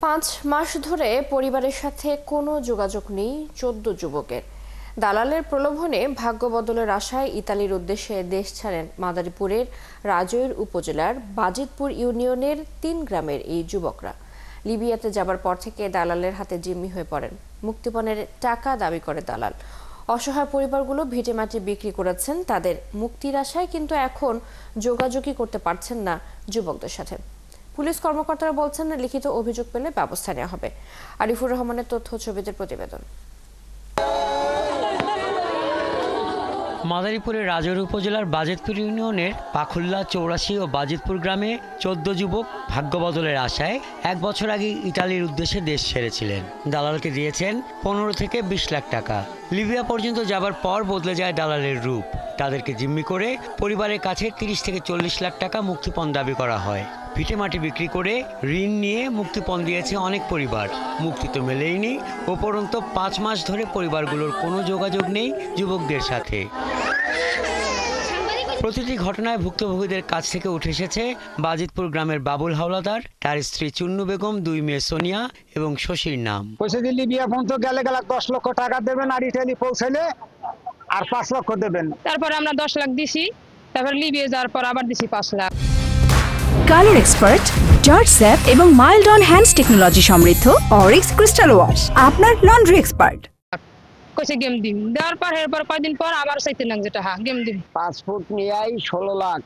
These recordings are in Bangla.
5 মাস ধরে পরিবারের সাথে কোনো যোগাযোগ নেই 14 যুবকের। দালালের প্রলোভনে ভাগ্য বদলের আশায় ইতালির উদ্দেশ্যে দেশ ছাড়েন মাদারীপুরের রাজৈর উপজেলার বাজিতপুর ইউনিয়নের 3 গ্রামের এই যুবকরা। লিবিয়াতে যাবার পর থেকে দালালের হাতে জিম্মি হয়ে পড়েন। মুক্তিপণের টাকা দাবি করে দালাল। অসহায় পরিবারগুলো ভিটেমাটি বিক্রি করেছেন তাদের মুক্তির আশায়, কিন্তু এখন যোগাযোগই করতে পারছেন না যুবকদের সাথে। পুলিশ কর্মকর্তারা বলছেন লিখিত অভিযোগ পেলে ব্যবস্থা নেওয়া হবে। আরিফুর রহমানের তথ্য ছবিতে প্রতিবেদন। মাদারীপুরের রাজৈর উপজেলার বাজিতপুর ইউনিয়নের পাখুল্লা, চৌরাশি ও বাজিতপুর গ্রামে 14 যুবক ভাগ্য বদলের আশায় 1 বছর আগে ইতালির উদ্দেশ্যে দেশ ছেড়েছিলেন। দালালকে দিয়েছেন 15 থেকে 20 লাখ টাকা। লিবিয়া পর্যন্ত যাবার পর বদলে যায় দালালের রূপ। তাদেরকে জিম্মি করে পরিবারের কাছে 30 থেকে 40 লাখ টাকা মুক্তিপণ দাবি করা হয়। ভিটেমাটি বিক্রি করে ঋণ নিয়ে মুক্তিপণ দিয়েছে অনেক পরিবার। মুক্তি তো মেলেইনি, উপরন্ত 5 মাস ধরে পরিবারগুলোর কোনো যোগাযোগ নেই যুবকদের সাথে। প্রতিটি ঘটনায় ভুক্তভোগীদের কাছ থেকে উঠে এসেছে বাজিতপুর গ্রামের বাবুল হাওলাদার, তার স্ত্রী চুন্নু বেগম, 2 মেয়ে সোনিয়া এবং শশীর নাম। লিবিয়া পর্যন্ত গেলে 10 লক্ষ টাকা দেবেন, আর ইটালি পৌঁছাইলে আর 5 লক্ষ দেবেন। তারপর আমরা 10 লাখ দিছি, তারপর লিবিয়া যাওয়ার পর আবার দিছি 5 lakh. Colour expert, George sap এবং মাইল্ড অন হ্যান্ডস টেকনোলজি সমৃদ্ধ অরিক্স ক্রিস্টাল ওয়াশ আপনার লন্ড্রি এক্সপার্ট। কইছে গেম দিন, দেওয়ার পর এরপর কয়দিন পর আবার চাইতে লাগ যেটা গেম দিন। পাসপোর্ট নিয়েই 16 লাখ,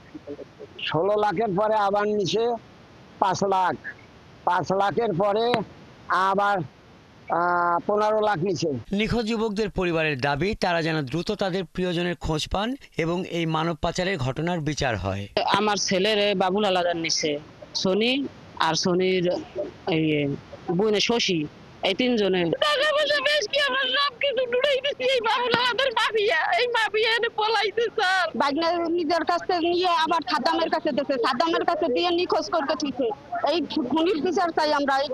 16 লাখের পরে আবার নিচে 5 লাখ, 5 লাখের পরে আবার 15 লাখ নিচে। নিখোঁজ যুবকদের পরিবারের দাবি তারা যেন দ্রুত তাদের প্রিয়জনের খোঁজ পান এবং এই মানব পাচারের ঘটনার বিচার হয়। আমার ছেলের বাবুল আলাদার নিছে, সোনি আর সোনির এই বোনের শশী, এই 3 জনের টাকা পয়সা বেশ কি আমরা সব কিছু ডুড়াই দিছি এই বাবুল আলাদার মাফিয়া। এই মাফিয়া এনে পলাইছে স্যার। বাগনা নিজের কাছে নিয়ে আবার সাদ্দামের কাছে দিয়েছে, সাদ্দামের কাছে দিয়ে নিখোঁজ করতে ঠিকছে। এই খুনির বিচার চাই আমরা, এই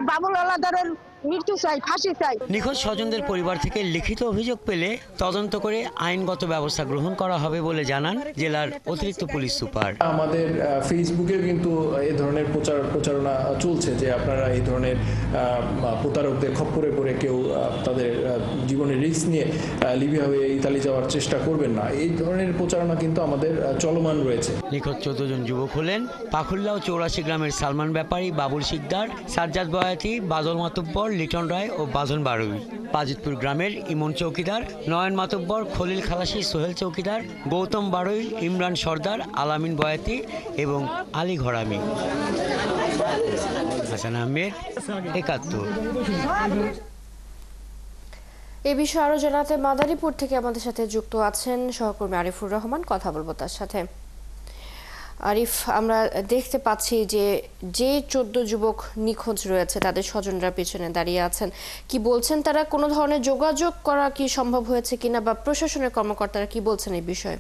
বাবুল আলাদারের মৃত্যু চাই, ফাঁসি চাই। নিখোঁজ স্বজনদের পরিবার থেকে লিখিত অভিযোগ পেলে তদন্ত করে আইনগত ব্যবস্থা গ্রহণ করা হবে বলে জানান জেলার অতিরিক্ত পুলিশ সুপার। আমাদের ফেসবুকে কিন্তু এই ধরনের প্রচারণা চলছে যে আপনারা এই ধরনের প্রতারকদের খপ্পরে পড়ে কেউ তাদের জীবনের রিস্ক নিয়ে লিবিয়া হয়ে ইতালি যাওয়ার চেষ্টা করবেন না। এই ধরনের প্রচারণা কিন্তু আমাদের চলমান রয়েছে। নিখোঁজ 14 জন যুবক হলেন পাখুল্লা ও চৌরাশি গ্রামের সালমান ব্যাপারী, বাবুল শিকদার, সাজ্জাদ বয়াতি, বাদল মাতব্বর, লিটন রায় ও বাঁধন বারুই। বাজিতপুর গ্রামের ইমন চৌকিদার, নয়ন মাতব্বর, খলিল খালাসি, সোহেল চৌকিদার, গৌতম বারুই, ইমরান সর্দার, আলামিন বয়াতি এবং আলী ঘরামি। হাসান আহমেদ, 71। এ বিষয়ে আরো জানাতে মাদারীপুর থেকে আমাদের সাথে যুক্ত আছেন সহকর্মী আরিফুর রহমান। কথা বলবো তার সাথে। আরিফ, আমরা দেখতে পাচ্ছি যে 14 যুবক নিখোঁজ রয়েছে, তাদের স্বজনরা পিছনে দাঁড়িয়ে আছেন। কি বলছেন তারা? কোনো ধরনের যোগাযোগ করা কি সম্ভব হয়েছে কিনা, বা প্রশাসনের কর্মকর্তারা কি বলছেন এই বিষয়ে?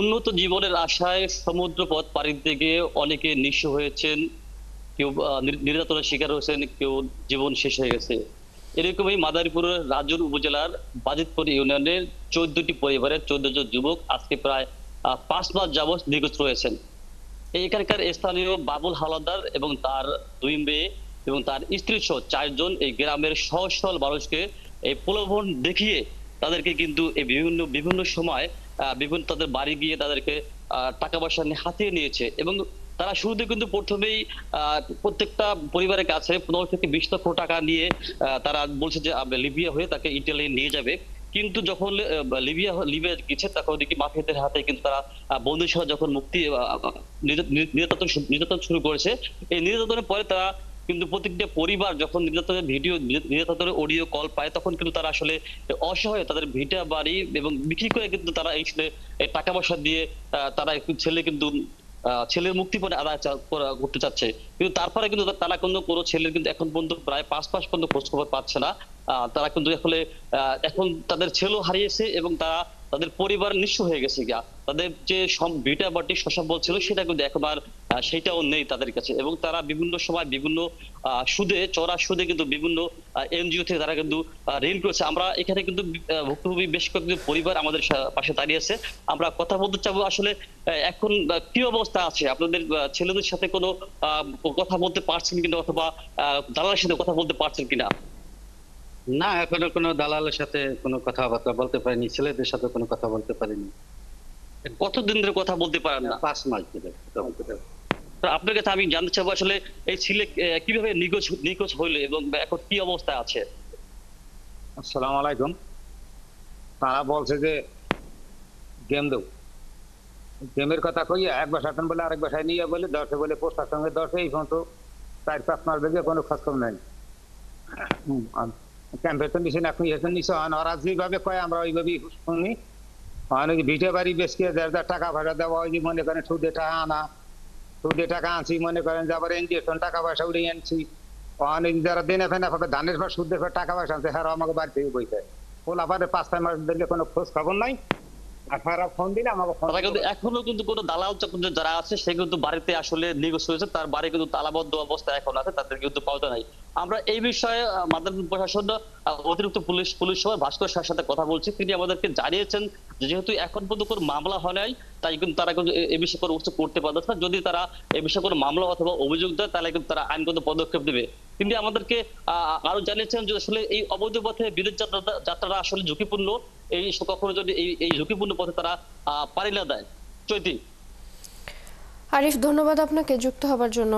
উন্নত জীবনের আশায় সমুদ্র পথ পাড়ি দিতে গিয়ে অনেকে নিঃস্ব হয়েছেন, কেউ নির্যাতনের শিকার হয়েছেন, কেউ জীবন শেষ হয়ে গেছে। এরকমই মাদারীপুরের রাজৈর উপজেলার বাজিতপুর ইউনিয়নের 14টি পরিবারের 14 জন যুবক আজকে প্রায় 5 মাস যাবৎ নিখোঁজ রয়েছেন। এখানকার স্থানীয় বাবুল হাওলাদার এবং তার 2 মেয়ে এবং তার স্ত্রী সহ 4 জন এই গ্রামের সহজ সরল মানুষকে এই প্রলোভন দেখিয়ে তাদেরকে কিন্তু এই বিভিন্ন সময় বিভিন্ন তাদের বাড়ি গিয়ে তাদেরকে টাকা পয়সা হাতিয়ে নিয়েছে। এবং তারা শুরুতে কিন্তু প্রথমেই প্রত্যেকটা পরিবারের কাছে 15 থেকে 20 লক্ষ টাকা নিয়ে তারা বলছে যে লিবিয়া হয়ে তাকে ইটালি নিয়ে যাবে। কিন্তু যখন লিবিয়া গেছে তখন দেখি মাফিয়াদের হাতে কিন্তু তারা বন্দী সহ যখন মুক্তি নির্যাতন শুরু করেছে। এই নির্যাতনের পরে তারা কিন্তু প্রত্যেকটা পরিবার যখন নির্যাতনের ভিডিও, নির্যাতনের অডিও কল পায়, তখন কিন্তু তারা আসলে অসহায়, তাদের ভিটা বাড়ি এবং বিক্রি করে কিন্তু তারা এই টাকা পয়সা দিয়ে তারা একটু ছেলের মুক্তিপণ আদায় করতে চাচ্ছে। কিন্তু তারপরে কিন্তু তারা কোনো ছেলের কিন্তু এখন পর্যন্ত প্রায় 5 মাস পর্যন্ত খোঁজ খবর পাচ্ছে না। তারা কিন্তু আসলে এখন তাদের ছেলেও হারিয়েছে এবং তাদের পরিবার নিঃস্ব হয়ে গেছে গিয়া। তাদের যে ভিটা বাটি সম্বল ছিল সেটা কিন্তু এখন আর সেটাও নেই তাদের কাছে, এবং তারা বিভিন্ন সময় বিভিন্ন চড়া সুদে কিন্তু বিভিন্ন এনজিও থেকে তারা কিন্তু ঋণ করেছে। আমরা এখানে কিন্তু ভুক্তভোগী বেশ কয়েকটি পরিবার আমাদের পাশে দাঁড়িয়ে আছে। আমরা কথা বলতে চাবো আসলে এখন কি অবস্থা আছে, আপনাদের ছেলেদের সাথে কোনো কথা বলতে পারছেন কিনা, অথবা দালালের সাথে কথা বলতে পারছেন কিনা? না, এখনো কোনো দালালের সাথে কোনো কথাবার্তা বলতে পারিনি, ছেলেদের সাথে কোনো কথা বলতে পারিনি। কতদিন ধরে কথা বলতে পারেন না? 5 মাস ধরে কথা বলতে পারি। তো আপনার কাছে আমি জানতে চাবো আসলে এই ছেলে কিভাবে নিখোঁজ হইলো এবং এখন কি অবস্থায় আছে? আসসালামু আলাইকুম। তারা বলছে যে গেম দেব, গেমের কথা কইয়া এক বাসা বলে আরেক বাসায় নিয়ে বলে দর্শে বলে পোস্টার সঙ্গে দর্শে এই পর্যন্ত 4-5 মাস বেগে কোনো খোঁজ খবর নাই। ক্যাম্পে তো নিছে না, এখন নিছে ওরা যেভাবে কয় আমরা ওইভাবেই শুনি। অনেক ভিটে বাড়ি বেশি টাকা পয়সা দেওয়া, ওই যে মনে করেন সুদে টাকা আনা, সুদে টাকা আনছি, মনে করেন যে আবার ইঞ্জেকশন টাকা পয়সা উড়ে আনছি। অনেক যারা দেনে ফেনা পাবে ধানের পর সুদের পর টাকা পয়সা আনছে, হ্যাঁ আমাকে বাড়ি থেকে বইতে ওলা পারে 5-6 মাস দিলে কোনো খোঁজ খবর নাই। আর খারাপ ফোন দিলে আমাকে ফোন তারা কিন্তু এখনো কিন্তু কোনো দালাল চক্র যারা আছে সে কিন্তু বাড়িতে আসলে নিখোঁজ হয়েছে, তার বাড়ি কিন্তু তালাবদ্ধ অবস্থায় এখন আছে, তাদের কিন্তু পাওয়া যায় নাই। আমরা এই বিষয়ে মাদারীপুর প্রশাসন অতিরিক্ত পুলিশ সহ ভাস্কর স্যারের সাথে কথা বলছি। তিনি আমাদেরকে জানিয়েছেন যে যেহেতু এখন পর্যন্ত কোনো মামলা হয় নাই, তাই কিন্তু তারা কিন্তু এই বিষয়ে কোনো কিছু করতে পারছে না। যদি তারা এই বিষয়ে কোনো মামলা অথবা অভিযোগ দেয় তাহলে কিন্তু তারা আইনগত পদক্ষেপ দেবে। তিনি আমাদেরকে আরো জানিয়েছেন যে আসলে এই অবৈধ পথে বিদেশ যাত্রাটা আসলে ঝুঁকিপূর্ণ, এই কখনো যদি এই ঝুঁকিপূর্ণ পথে তারা পাড়ি না দেয়। চৈতি। আরিফ, ধন্যবাদ আপনাকে যুক্ত হবার জন্য।